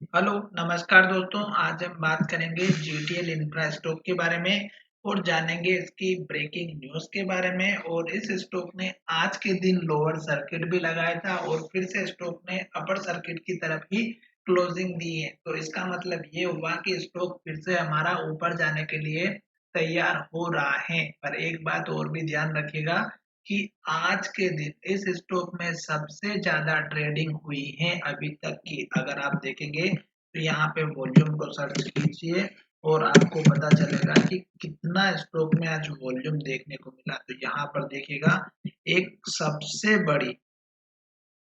Hello, नमस्कार दोस्तों। आज हम बात करेंगे जीटीएल इंफ्रा स्टॉक के बारे में और जानेंगे इसकी ब्रेकिंग न्यूज़ के बारे में। और इस स्टॉक ने आज के दिन लोअर सर्किट भी लगाया था और फिर से स्टॉक ने अपर सर्किट की तरफ ही क्लोजिंग दी है। तो इसका मतलब ये हुआ कि स्टॉक फिर से हमारा ऊपर जाने के लिए तैयार हो रहा है। पर एक बात और भी ध्यान रखिएगा कि आज के दिन इस स्टॉक में सबसे ज्यादा ट्रेडिंग हुई है अभी तक की। अगर आप देखेंगे तो यहाँ पे वॉल्यूम को सर्च कीजिए और आपको पता चलेगा कि कितना स्टॉक में आज वॉल्यूम देखने को मिला। तो यहाँ पर देखिएगा, एक सबसे बड़ी,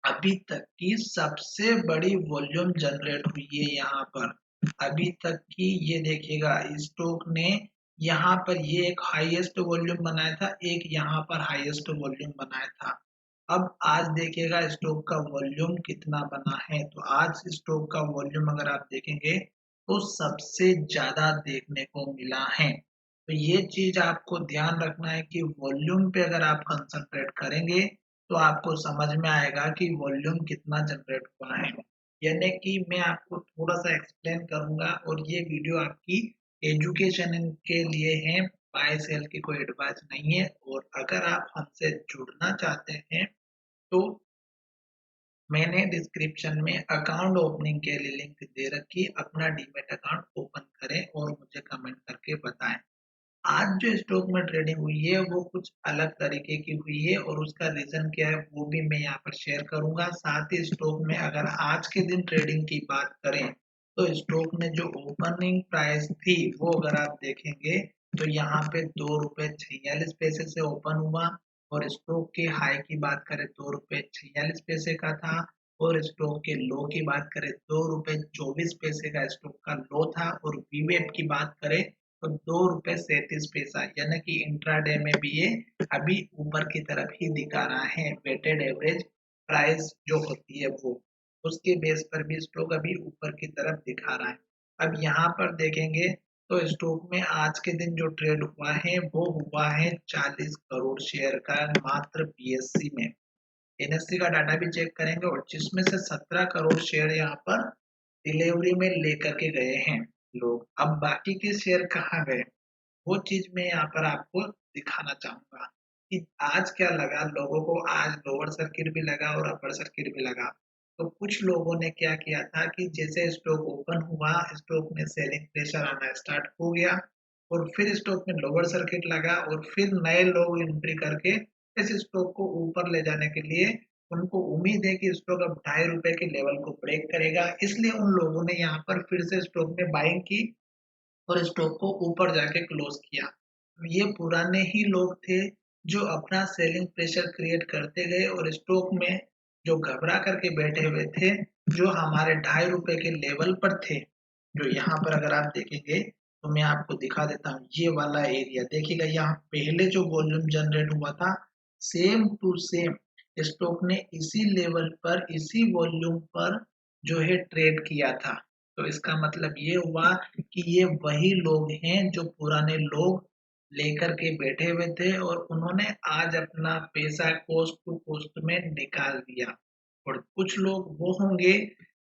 अभी तक की सबसे बड़ी वॉल्यूम जनरेट हुई है यहाँ पर। अभी तक की ये देखिएगा, स्टॉक ने यहाँ पर ये एक हाईएस्ट वॉल्यूम बनाया था, एक यहाँ पर हाईएस्ट वॉल्यूम बनाया था। अब आज देखिएगा स्टॉक का वॉल्यूम कितना बना है। तो आज स्टॉक का वॉल्यूम अगर आप देखेंगे तो सबसे ज्यादा देखने को मिला है। तो ये चीज आपको ध्यान रखना है कि वॉल्यूम पे अगर आप कंसंट्रेट करेंगे तो आपको समझ में आएगा कि वॉल्यूम कितना जनरेट हुआ है। यानी कि मैं आपको थोड़ा सा एक्सप्लेन करूंगा और ये वीडियो आपकी एजुकेशन के लिए है, बाय सेल की कोई एडवाइस नहीं है। और अगर आप हमसे जुड़ना चाहते हैं तो मैंने डिस्क्रिप्शन में अकाउंट ओपनिंग के लिए लिंक दे रखी, अपना डीमैट अकाउंट ओपन करें और मुझे कमेंट करके बताएं। आज जो स्टॉक में ट्रेडिंग हुई है वो कुछ अलग तरीके की हुई है और उसका रीजन क्या है वो भी मैं यहाँ पर शेयर करूंगा। साथ ही स्टॉक में अगर आज के दिन ट्रेडिंग की बात करें तो स्टॉक में जो ओपनिंग प्राइस थी वो अगर आप देखेंगे तो यहाँ पे 2 रुपए 46 पैसे से ओपन हुआ। और स्टॉक के हाई की बात करें 2 रुपए 46 पैसे का था। और स्टॉक के लो की बात करें 2 रुपए 24 पैसे का स्टॉक का लो था। और वीवेप की बात करें तो 2 रुपए 37 पैसा, यानी कि इंट्राडे में भी ये अभी ऊपर की तरफ ही दिखा रहा है। वेटेड एवरेज प्राइस जो होती है वो, उसके बेस पर भी स्टॉक अभी ऊपर की तरफ दिखा रहा है। अब यहाँ पर देखेंगे तो स्टॉक में आज के दिन जो ट्रेड हुआ है वो हुआ है 40 करोड़ शेयर का मात्र बीएससी में। एनएससी का डाटा भी चेक करेंगे और जिसमें से 17 करोड़ शेयर यहाँ पर डिलीवरी में लेकर के गए हैं लोग। अब बाकी के शेयर कहाँ गए वो चीज मैं यहाँ पर आपको दिखाना चाहूंगा कि आज क्या लगा लोगों को। आज लोअर सर्किट भी लगा और अपर सर्किट भी लगा। तो कुछ लोगों ने क्या किया था कि जैसे स्टॉक ओपन हुआ, स्टॉक में सेलिंग प्रेशर आना स्टार्ट हो गया और फिर स्टॉक में लोअर सर्किट लगा और फिर नए लोग एंट्री करके इस स्टॉक को ऊपर ले जाने के लिए उनको उम्मीद है कि स्टॉक अब 2.5 रुपए के लेवल को ब्रेक करेगा, इसलिए उन लोगों ने यहाँ पर फिर से स्टॉक में बाइंग की और स्टॉक को ऊपर जाके क्लोज किया। ये पुराने ही लोग थे जो अपना सेलिंग प्रेशर क्रिएट करते गए और स्टॉक में जो घबरा करके बैठे हुए थे, जो हमारे 2.5 रुपए के लेवल पर थे। जो यहाँ पर अगर आप देखेंगे तो मैं आपको दिखा देता हूँ, ये वाला एरिया देखिएगा, यहाँ पहले जो वॉल्यूम जनरेट हुआ था सेम टू सेम स्टॉक ने इसी लेवल पर इसी वॉल्यूम पर जो है ट्रेड किया था। तो इसका मतलब ये हुआ कि ये वही लोग हैं जो पुराने लोग लेकर के बैठे हुए थे और उन्होंने आज अपना पैसा कोस्ट टू कोस्ट में निकाल दिया। और कुछ लोग वो होंगे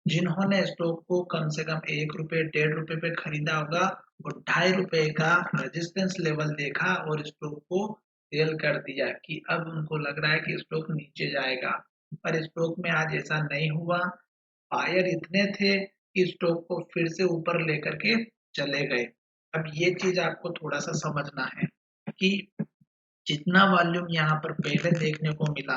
जिन्होंने स्टॉक को कम से कम 1 रुपए 1.5 रुपए पे खरीदा होगा और 2.5 रुपए का रेजिस्टेंस लेवल देखा और स्टॉक को सेल कर दिया कि अब उनको लग रहा है कि स्टॉक नीचे जाएगा। पर स्टॉक में आज ऐसा नहीं हुआ। बायर इतने थे कि स्टॉक को फिर से ऊपर लेकर के चले गए। अब ये चीज आपको थोड़ा सा समझना है कि जितना वॉल्यूम यहाँ पर पहले देखने को मिला,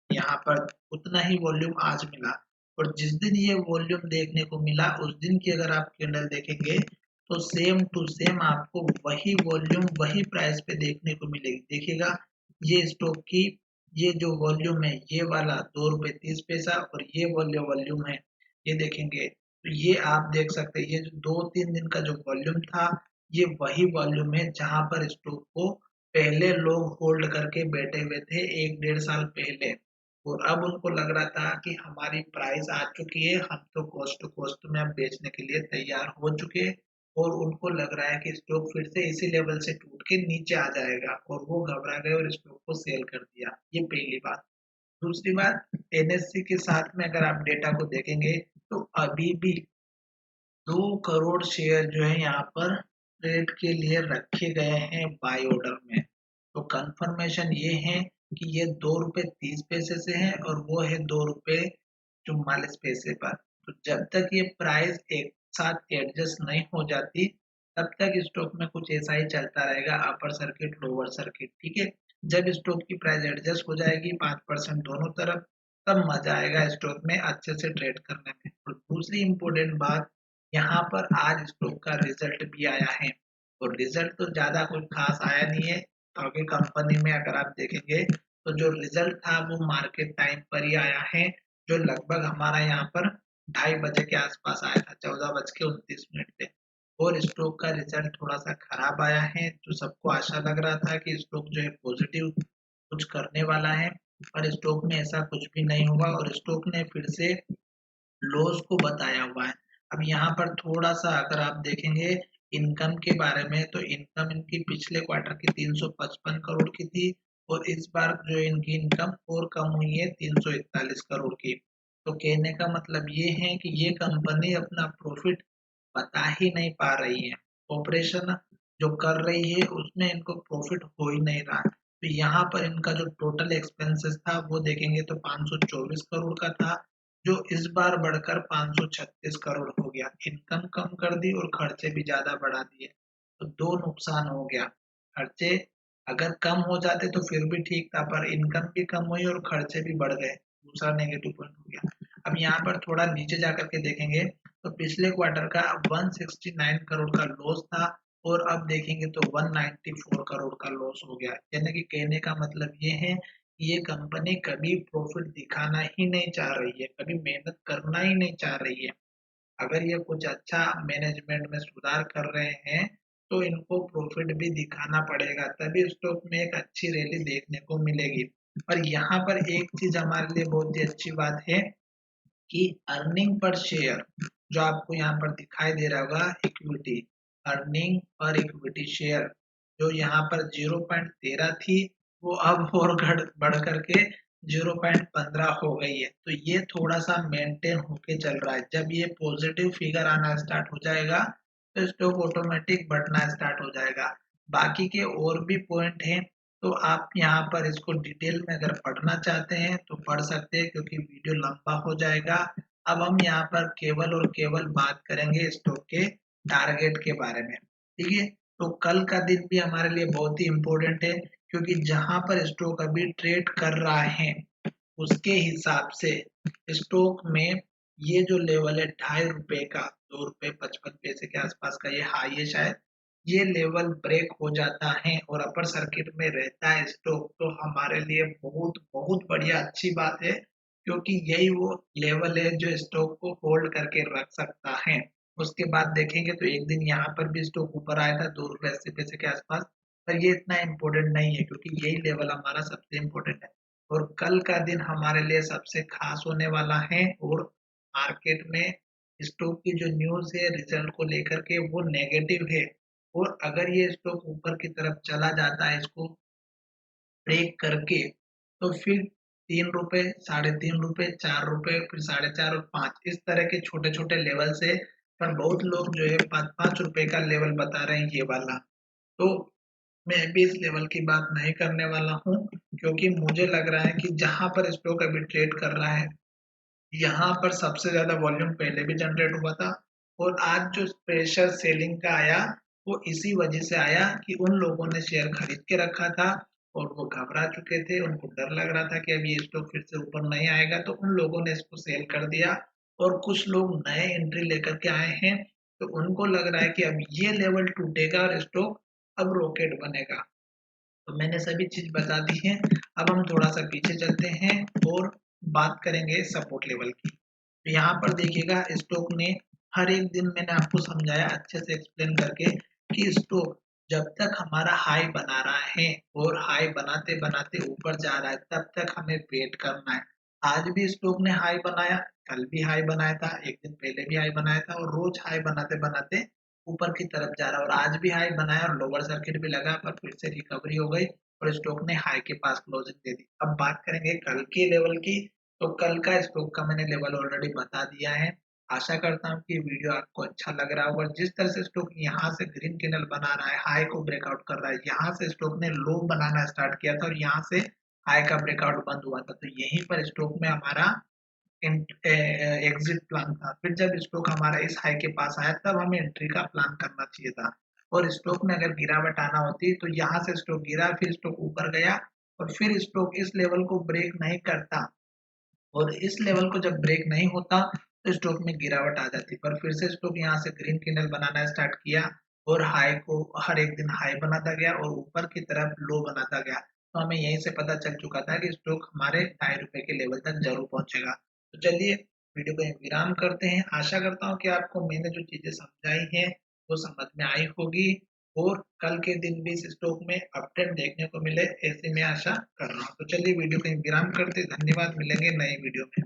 यहाँ पर उतना ही वॉल्यूम आज मिला। और जिस दिन ये वॉल्यूम देखने को मिला उस दिन की अगर आप कैंडल देखेंगे तो सेम टू सेम आपको वही वॉल्यूम वही प्राइस पे देखने को मिलेगी। देखिएगा, ये स्टॉक की ये जो वॉल्यूम है ये वाला 2 रुपए 30 पैसा और ये वॉल्यूम है, ये देखेंगे तो ये आप देख सकते हैं, ये जो 2-3 दिन का जो वॉल्यूम था ये वही वॉल्यूम है जहां पर स्टॉक को पहले लोग होल्ड करके बैठे हुए थे 1-1.5 साल पहले। और अब उनको लग रहा था कि हमारी प्राइस आ चुकी है, हम तो कोस्ट टू कोस्ट में अब बेचने के लिए तैयार हो चुके हैं। और उनको लग रहा है कि स्टॉक फिर से इसी लेवल से टूट के नीचे आ जाएगा और वो घबरा गए और स्टॉक को सेल कर दिया। ये पहली बात। दूसरी बात, एनएससी के साथ में अगर आप डेटा को देखेंगे तो अभी भी 2 करोड़ शेयर जो है यहाँ पर ट्रेड के लिए रखे गए हैं बाय ऑर्डर में। तो कंफर्मेशन ये है कि ये 2 रुपए 30 पैसे से है और वो है 2 रुपए 44 पैसे पर। तो जब तक ये प्राइस एक साथ एडजस्ट नहीं हो जाती तब तक स्टॉक में कुछ ऐसा ही चलता रहेगा, अपर सर्किट लोअर सर्किट। ठीक है, जब स्टॉक की प्राइस एडजस्ट हो जाएगी 5% दोनों तरफ, तब मजा आएगा स्टॉक में अच्छे से ट्रेड करने में। और दूसरी इम्पोर्टेंट बात, यहाँ पर आज स्टॉक का रिजल्ट भी आया है और रिजल्ट तो ज्यादा कुछ खास आया नहीं है। क्योंकि कंपनी में अगर आप देखेंगे तो जो रिजल्ट था वो मार्केट टाइम पर ही आया है, जो लगभग हमारा यहाँ पर 2:30 बजे के आसपास आया था, 14:29 पे। और स्टॉक का रिजल्ट थोड़ा सा खराब आया है, जो सबको आशा लग रहा था कि स्टॉक जो है पॉजिटिव कुछ करने वाला है, पर स्टॉक में ऐसा कुछ भी नहीं हुआ और स्टॉक ने फिर से लॉस को बताया हुआ है। अब यहाँ पर थोड़ा सा अगर आप देखेंगे इनकम के बारे में, तो इनकम इनकी पिछले क्वार्टर की 355 करोड़ की थी और इस बार जो इनकी इनकम और कम हुई है 341 करोड़ की। तो कहने का मतलब ये है कि ये कंपनी अपना प्रॉफिट बता ही नहीं पा रही है। ऑपरेशन जो कर रही है उसमें इनको प्रॉफिट हो ही नहीं रहा। तो यहाँ पर इनका जो टोटल एक्सपेंसेस था वो देखेंगे तो 524 करोड़ का था, जो इस बार बढ़कर 536 करोड़ हो गया। इनकम कम कर दी और खर्चे भी ज्यादा बढ़ा दिए, तो दो नुकसान हो गया। खर्चे अगर कम हो जाते तो फिर भी ठीक था, पर इनकम भी कम हुई और खर्चे भी बढ़ गए, दूसरा नेगेटिव पॉइंट हो गया। अब यहाँ पर थोड़ा नीचे जाकर के देखेंगे तो पिछले क्वार्टर का 169 करोड़ का लॉस था और अब देखेंगे तो 194 करोड़ का लॉस हो गया। यानी कि कहने का मतलब ये है कि ये कंपनी कभी प्रॉफिट दिखाना ही नहीं चाह रही है, कभी मेहनत करना ही नहीं चाह रही है। अगर ये कुछ अच्छा मैनेजमेंट में सुधार कर रहे हैं तो इनको प्रॉफिट भी दिखाना पड़ेगा, तभी स्टॉक में एक अच्छी रैली देखने को मिलेगी। और यहाँ पर एक चीज हमारे लिए बहुत ही अच्छी बात है कि अर्निंग पर शेयर जो आपको यहाँ पर दिखाई दे रहा होगा, equity earning per equity share जो यहाँ पर 0.13 थी वो अब और बढ़ करके 0.15 हो गई है। तो ये थोड़ा सा मेंटेन होके चल रहा है। जब ये पॉजिटिव फिगर आना स्टार्ट हो जाएगा तो स्टॉक ऑटोमेटिक बढ़ना स्टार्ट हो जाएगा। बाकी के और भी पॉइंट हैं, तो आप यहाँ पर इसको डिटेल में अगर पढ़ना चाहते हैं तो पढ़ सकते हैं, क्योंकि वीडियो लंबा हो जाएगा। अब हम यहाँ पर केवल और केवल बात करेंगे स्टॉक के टारगेट के बारे में। ठीक है, तो कल का दिन भी हमारे लिए बहुत ही इम्पोर्टेंट है, क्योंकि जहां पर स्टॉक अभी ट्रेड कर रहा है उसके हिसाब से स्टॉक में ये जो लेवल है 2.5 रुपए का, 2 रुपए 55 पैसे के आसपास का ये हाई है शायद, ये लेवल ब्रेक हो जाता है और अपर सर्किट में रहता है स्टॉक, तो हमारे लिए बहुत बहुत बढ़िया अच्छी बात है, क्योंकि यही वो लेवल है जो स्टॉक को होल्ड करके रख सकता है। उसके बाद देखेंगे तो एक दिन यहाँ पर भी स्टॉक ऊपर आया था 2 रुपए 80 पैसे के आसपास, पर ये इतना इम्पोर्टेंट नहीं है क्योंकि यही लेवल हमारा सबसे इम्पोर्टेंट है। और कल का दिन हमारे लिए सबसे खास होने वाला है और मार्केट में स्टॉक की जो न्यूज है रिजल्ट को लेकर के वो नेगेटिव है। और अगर ये स्टॉक ऊपर की तरफ चला जाता है इसको ब्रेक करके, तो फिर 3 रुपए, ₹3.5, ₹4, फिर 4.5 और 5 इस तरह के छोटे छोटे लेवल से, पर बहुत लोग जो है 5-5 रुपए का लेवल बता रहे हैं ये वाला। तो मैं भी इस लेवल की बात नहीं करने वाला हूँ, क्योंकि मुझे लग रहा है कि जहां पर स्टॉक अभी ट्रेड कर रहा है यहाँ पर सबसे ज्यादा वॉल्यूम पहले भी जनरेट हुआ था। और आज जो प्रेशर सेलिंग का आया वो इसी वजह से आया कि उन लोगों ने शेयर खरीद के रखा था और वो घबरा चुके थे, उनको डर लग रहा था कि अब ये स्टॉक फिर से ऊपर नहीं आएगा, तो उन लोगों ने इसको सेल कर दिया। और कुछ लोग नए एंट्री लेकर के आए हैं, तो उनको लग रहा है कि अब ये लेवल टूटेगा और स्टॉक अब रॉकेट बनेगा। तो मैंने सभी चीज बता दी है। अब हम थोड़ा सा पीछे चलते हैं और बात करेंगे सपोर्ट लेवल की। तो यहाँ पर देखिएगा स्टॉक ने हर एक दिन मैंने आपको समझाया अच्छे से एक्सप्लेन करके कि स्टॉक जब तक हमारा हाई बना रहा है और हाई बनाते बनाते ऊपर जा रहा है तब तक हमें वेट करना है। आज भी स्टॉक ने हाई बनाया, कल भी हाई बनाया था, एक दिन पहले भी हाई बनाया था और रोज हाई बनाते बनाते ऊपर की तरफ जा रहा है। और आज भी हाई बनाया और लोअर सर्किट भी लगा, पर फिर से रिकवरी हो गई और स्टॉक ने हाई के पास क्लोजिंग दे दी। अब बात करेंगे कल के लेवल की। तो कल का स्टॉक का मैंने लेवल ऑलरेडी बता दिया है। आशा करता हूँ कि ये वीडियो आपको अच्छा लग रहा होगा। जिस तरह से स्टॉक यहाँ से ग्रीन कैंडल बना रहा है, हाई को ब्रेकआउट कर रहा है, यहाँ से स्टॉक ने लो बनाना स्टार्ट किया था और यहाँ से हाई का ब्रेकआउट बंद हुआ था, तो यहीं पर स्टॉक में हमारा एग्जिट प्लान था। फिर जब स्टॉक हमारा इस हाई के पास आया तब हमें एंट्री का प्लान करना चाहिए था, और स्टॉक में अगर गिरावट आना होती तो यहाँ से स्टॉक गिरा, फिर स्टॉक ऊपर गया और फिर स्टॉक इस लेवल को ब्रेक नहीं करता, और इस लेवल को जब ब्रेक नहीं होता तो स्टॉक में गिरावट आ जाती। पर फिर से स्टॉक यहाँ से ग्रीन कैंडल बनाना स्टार्ट किया और हाई को हर एक दिन हाई बनाता गया और ऊपर की तरफ लो बनाता गया, तो हमें यहीं से पता चल चुका था कि स्टॉक हमारे ₹2.5 के लेवल तक जरूर पहुंचेगा। तो चलिए वीडियो को यहीं विराम करते हैं। आशा करता हूँ कि आपको मैंने जो चीजें समझाई हैं वो समझ में आई होगी, और कल के दिन भी इस स्टॉक में अपडेट देखने को मिले, ऐसी मैं आशा कर रहा हूँ। तो चलिए वीडियो को यहीं विराम करते, धन्यवाद, मिलेंगे नए वीडियो में।